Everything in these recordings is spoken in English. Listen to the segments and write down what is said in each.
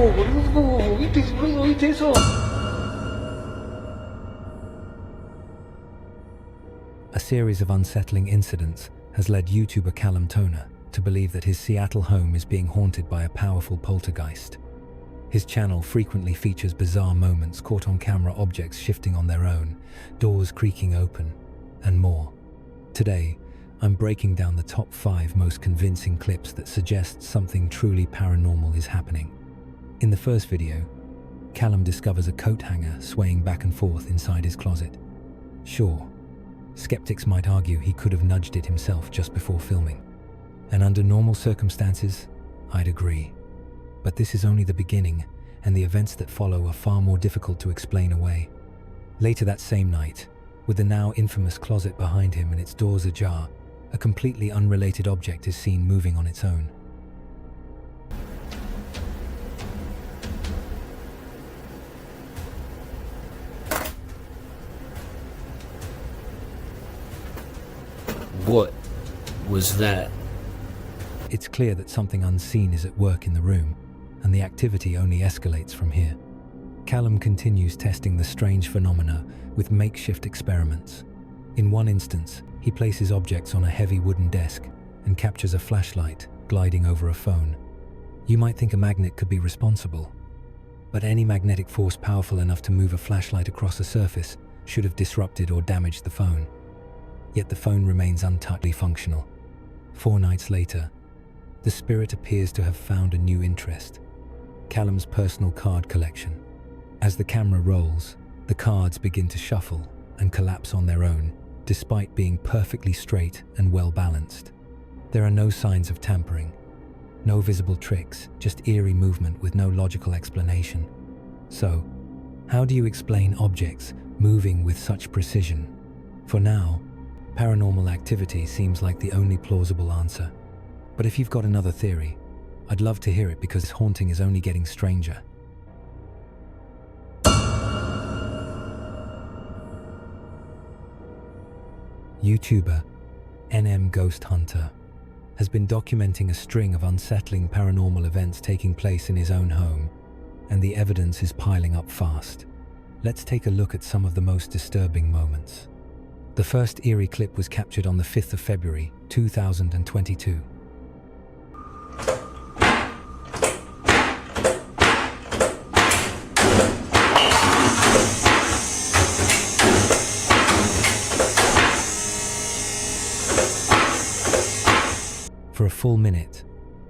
A series of unsettling incidents has led YouTuber Callum Toner to believe that his Seattle home is being haunted by a powerful poltergeist. His channel frequently features bizarre moments, caught on camera objects shifting on their own, doors creaking open, and more. Today, I'm breaking down the top 5 most convincing clips that suggest something truly paranormal is happening. In the first video, Callum discovers a coat hanger swaying back and forth inside his closet. Sure, skeptics might argue he could have nudged it himself just before filming. And under normal circumstances, I'd agree. But this is only the beginning, and the events that follow are far more difficult to explain away. Later that same night, with the now infamous closet behind him and its doors ajar, a completely unrelated object is seen moving on its own. What was that? It's clear that something unseen is at work in the room, and the activity only escalates from here. Callum continues testing the strange phenomena with makeshift experiments. In one instance, he places objects on a heavy wooden desk and captures a flashlight gliding over a phone. You might think a magnet could be responsible, but any magnetic force powerful enough to move a flashlight across a surface should have disrupted or damaged the phone. Yet the phone remains untouched, functional. 4 nights later, the spirit appears to have found a new interest: Callum's personal card collection. As the camera rolls, the cards begin to shuffle and collapse on their own, despite being perfectly straight and well balanced. There are no signs of tampering, no visible tricks, just eerie movement with no logical explanation. So, how do you explain objects moving with such precision? For now, paranormal activity seems like the only plausible answer. But if you've got another theory, I'd love to hear it, because haunting is only getting stranger. YouTuber NM Ghost Hunter has been documenting a string of unsettling paranormal events taking place in his own home, and the evidence is piling up fast. Let's take a look at some of the most disturbing moments. The first eerie clip was captured on the 5th of February, 2022. For a full minute,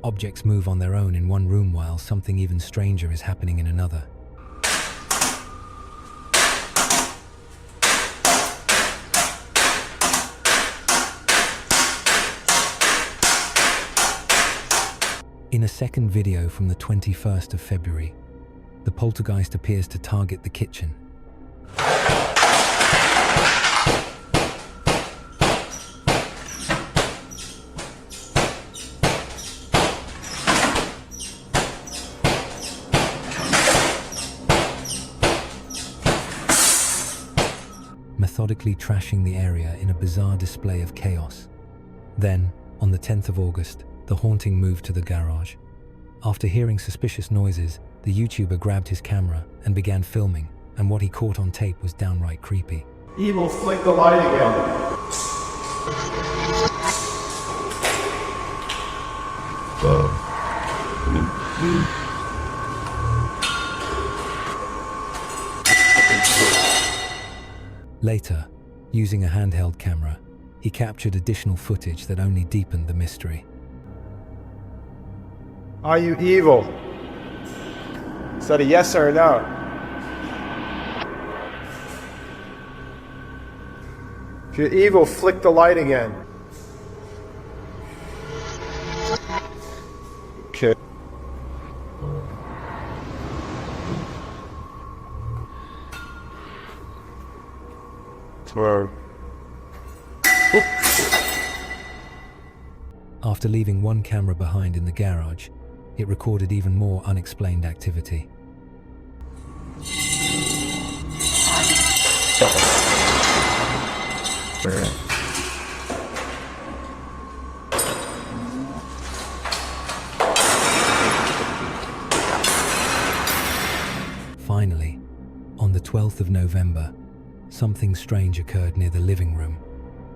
objects move on their own in one room while something even stranger is happening in another. In a second video from the 21st of February, the poltergeist appears to target the kitchen. Methodically trashing the area in a bizarre display of chaos. Then, on the 10th of August, the haunting moved to the garage. After hearing suspicious noises, the YouTuber grabbed his camera and began filming, and what he caught on tape was downright creepy. Evil, flick the light again. Later, using a handheld camera, he captured additional footage that only deepened the mystery. Are you evil? Is that a yes or a no? If you're evil, flick the light again. Okay. Tomorrow. After leaving one camera behind in the garage, it recorded even more unexplained activity. 12th of November, something strange occurred near the living room.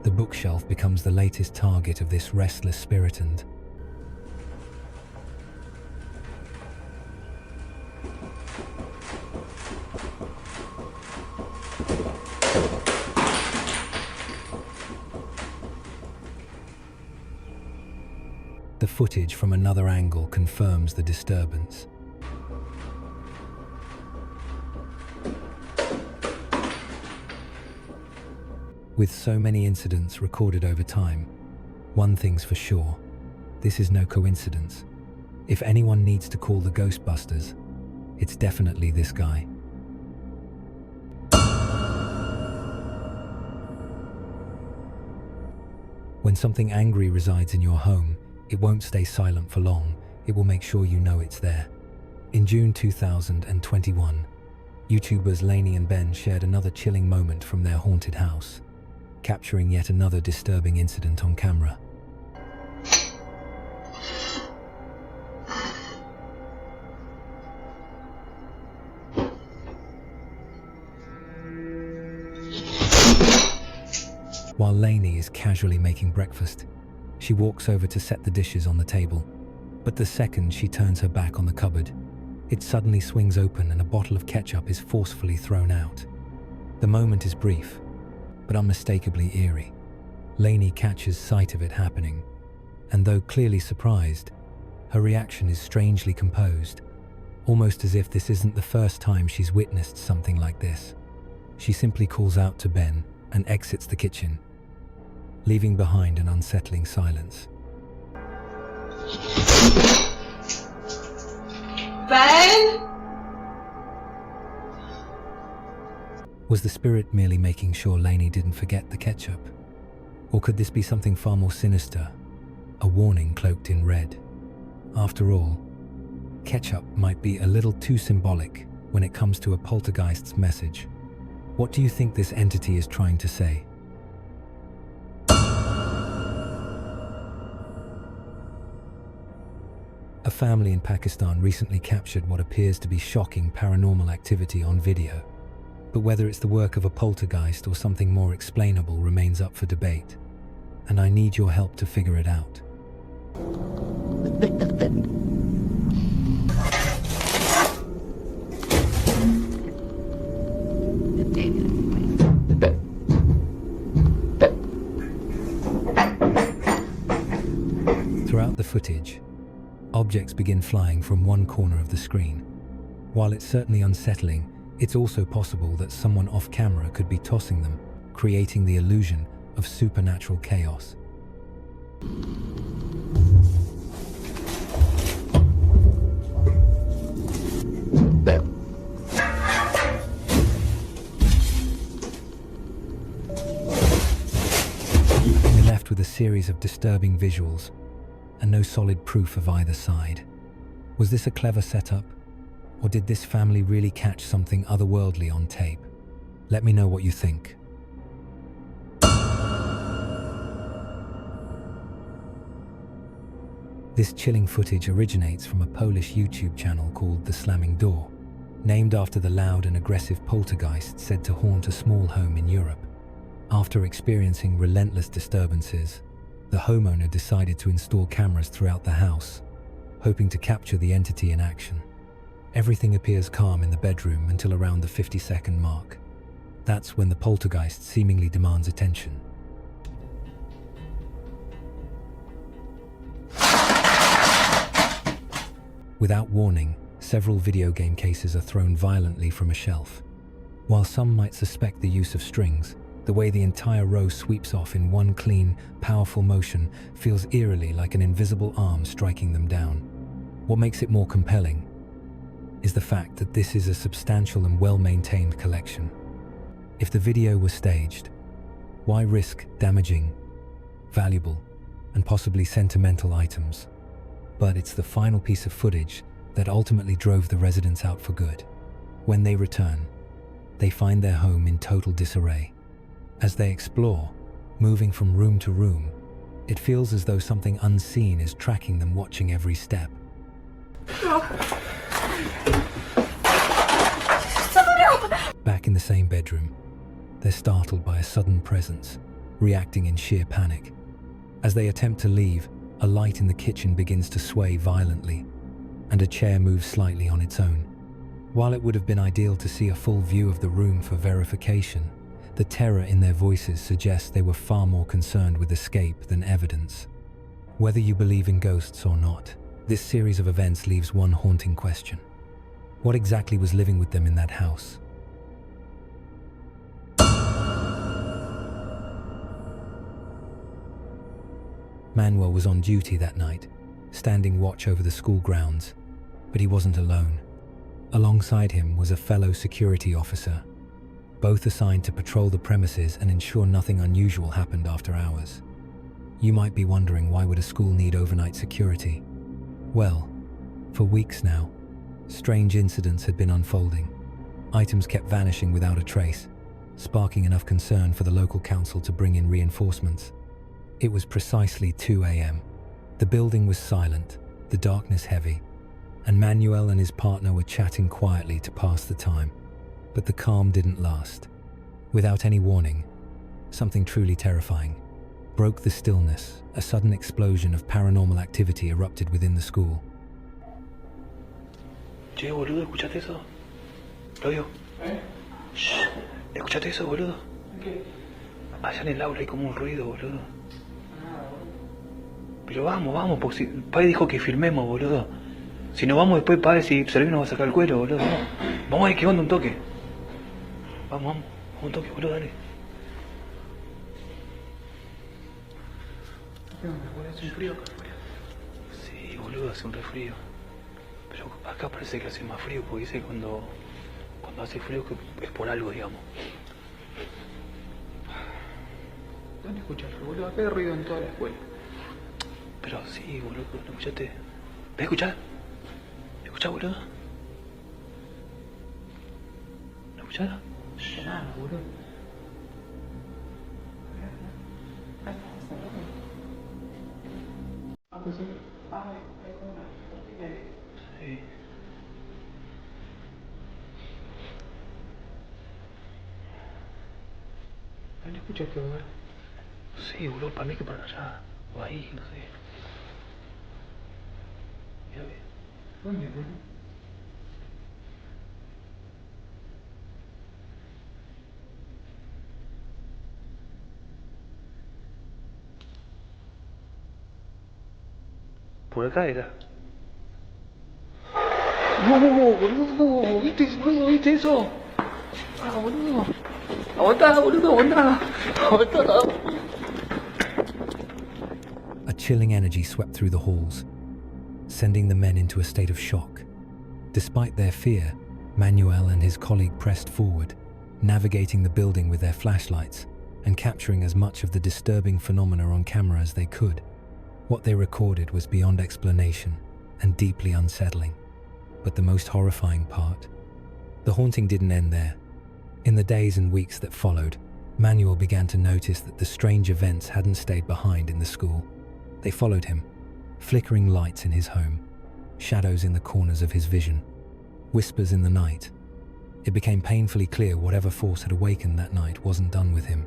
The bookshelf becomes the latest target of this restless spirit and the footage from another angle confirms the disturbance. With so many incidents recorded over time, one thing's for sure, this is no coincidence. If anyone needs to call the Ghostbusters, it's definitely this guy. When something angry resides in your home, it won't stay silent for long. It will make sure you know it's there. In June 2021, YouTubers Lainey and Ben shared another chilling moment from their haunted house, capturing yet another disturbing incident on camera. While Lainey is casually making breakfast, she walks over to set the dishes on the table. But the second she turns her back on the cupboard, it suddenly swings open and a bottle of ketchup is forcefully thrown out. The moment is brief, but unmistakably eerie. Lainey catches sight of it happening, and though clearly surprised, her reaction is strangely composed, almost as if this isn't the first time she's witnessed something like this. She simply calls out to Ben and exits the kitchen, leaving behind an unsettling silence. Ben? Was the spirit merely making sure Lainey didn't forget the ketchup? Or could this be something far more sinister, a warning cloaked in red? After all, ketchup might be a little too symbolic when it comes to a poltergeist's message. What do you think this entity is trying to say? A family in Pakistan recently captured what appears to be shocking paranormal activity on video. But whether it's the work of a poltergeist or something more explainable remains up for debate. And I need your help to figure it out. Throughout the footage, objects begin flying from one corner of the screen. While it's certainly unsettling, it's also possible that someone off camera could be tossing them, creating the illusion of supernatural chaos. We're left with a series of disturbing visuals and no solid proof of either side. Was this a clever setup? Or did this family really catch something otherworldly on tape? Let me know what you think. This chilling footage originates from a Polish YouTube channel called The Slamming Door, named after the loud and aggressive poltergeist said to haunt a small home in Europe. After experiencing relentless disturbances, the homeowner decided to install cameras throughout the house, hoping to capture the entity in action. Everything appears calm in the bedroom until around the 50-second mark. That's when the poltergeist seemingly demands attention. Without warning, several video game cases are thrown violently from a shelf. While some might suspect the use of strings, the way the entire row sweeps off in one clean, powerful motion feels eerily like an invisible arm striking them down. What makes it more compelling is the fact that this is a substantial and well-maintained collection. If the video was staged, why risk damaging, valuable, and possibly sentimental items? But it's the final piece of footage that ultimately drove the residents out for good. When they return, they find their home in total disarray. As they explore, moving from room to room, it feels as though something unseen is tracking them, watching every step. Back in the same bedroom, they're startled by a sudden presence, reacting in sheer panic. As they attempt to leave, a light in the kitchen begins to sway violently, and a chair moves slightly on its own. While it would have been ideal to see a full view of the room for verification, the terror in their voices suggests they were far more concerned with escape than evidence. Whether you believe in ghosts or not, this series of events leaves one haunting question. What exactly was living with them in that house? Manuel was on duty that night, standing watch over the school grounds, but he wasn't alone. Alongside him was a fellow security officer, both assigned to patrol the premises and ensure nothing unusual happened after hours. You might be wondering, why would a school need overnight security? Well, for weeks now, strange incidents had been unfolding. Items kept vanishing without a trace, sparking enough concern for the local council to bring in reinforcements. It was precisely 2 a.m. The building was silent, the darkness heavy, and Manuel and his partner were chatting quietly to pass the time. But the calm didn't last. Without any warning, something truly terrifying broke the stillness. A sudden explosion of paranormal activity erupted within the school. Che, boludo, ¿escuchaste eso? ¿Lo Shh, ¿escuchaste eso, boludo? ¿Qué? Allá en el aula hay como un ruido, boludo. Pero vamos, porque el padre dijo que filmemos, boludo. Si nos vamos después, padre, si Servino nos va a sacar el cuero, boludo. Vamos a ver qué onda, un toque. Vamos, un toque, boludo, dale. ¿Qué onda, boludo? ¿Hace un frío acá afuera? Sí, boludo, hace un refrío. Pero acá parece que hace más frío, porque dice que cuando hace frío que es por algo, digamos. ¿Dónde escuchas, boludo? Acá hay ruido en toda la escuela. Pero sí, boludo, ¿no escuchaste? ¿Ves escuchar? ¿Escuchás, boludo? ¿No escuchás? Nada, boludo. Sí. ¿No escuchaste, boludo? Sí, boludo, para mí que para allá. O ahí, no sé. Mira, ve. ¿Dónde, boludo? Por acá era. No, boludo, ¿viste eso? Ah, boludo. Aguantá, boludo, aguantá. A chilling energy swept through the halls, sending the men into a state of shock. Despite their fear, Manuel and his colleague pressed forward, navigating the building with their flashlights and capturing as much of the disturbing phenomena on camera as they could. What they recorded was beyond explanation and deeply unsettling. But the most horrifying part, the haunting didn't end there. In the days and weeks that followed, Manuel began to notice that the strange events hadn't stayed behind in the school. They followed him, flickering lights in his home, shadows in the corners of his vision, whispers in the night. It became painfully clear whatever force had awakened that night wasn't done with him.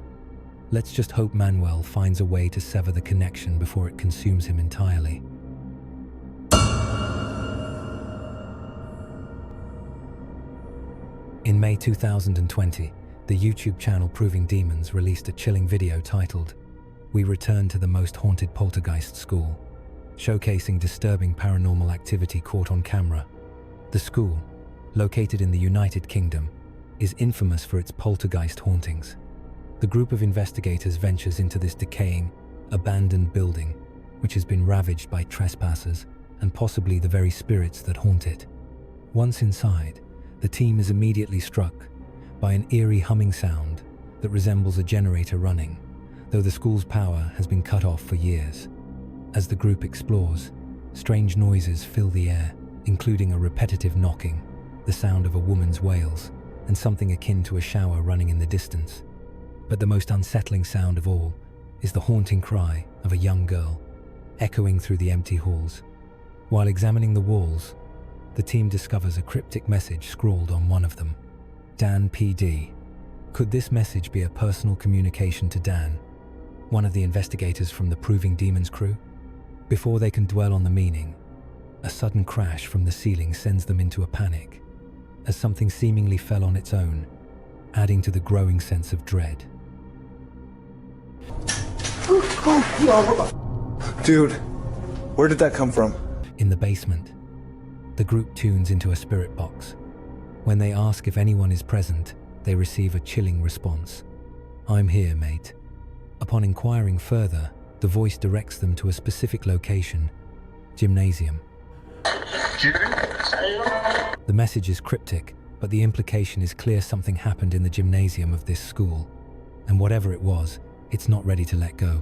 Let's just hope Manuel finds a way to sever the connection before it consumes him entirely. In May 2020, the YouTube channel Proving Demons released a chilling video titled, "We Return to the Most Haunted Poltergeist School," showcasing disturbing paranormal activity caught on camera. The school, located in the United Kingdom, is infamous for its poltergeist hauntings. The group of investigators ventures into this decaying, abandoned building, which has been ravaged by trespassers and possibly the very spirits that haunt it. Once inside, the team is immediately struck by an eerie humming sound that resembles a generator running, though the school's power has been cut off for years. As the group explores, strange noises fill the air, including a repetitive knocking, the sound of a woman's wails, and something akin to a shower running in the distance. But the most unsettling sound of all is the haunting cry of a young girl, echoing through the empty halls. While examining the walls, the team discovers a cryptic message scrawled on one of them, Dan PD. Could this message be a personal communication to Dan, one of the investigators from the Proving Demons crew? Before they can dwell on the meaning, a sudden crash from the ceiling sends them into a panic, as something seemingly fell on its own, adding to the growing sense of dread. Dude, where did that come from? In the basement, the group tunes into a spirit box. When they ask if anyone is present, they receive a chilling response. "I'm here, mate." Upon inquiring further, the voice directs them to a specific location, gymnasium. The message is cryptic, but the implication is clear: something happened in the gymnasium of this school. And whatever it was, it's not ready to let go.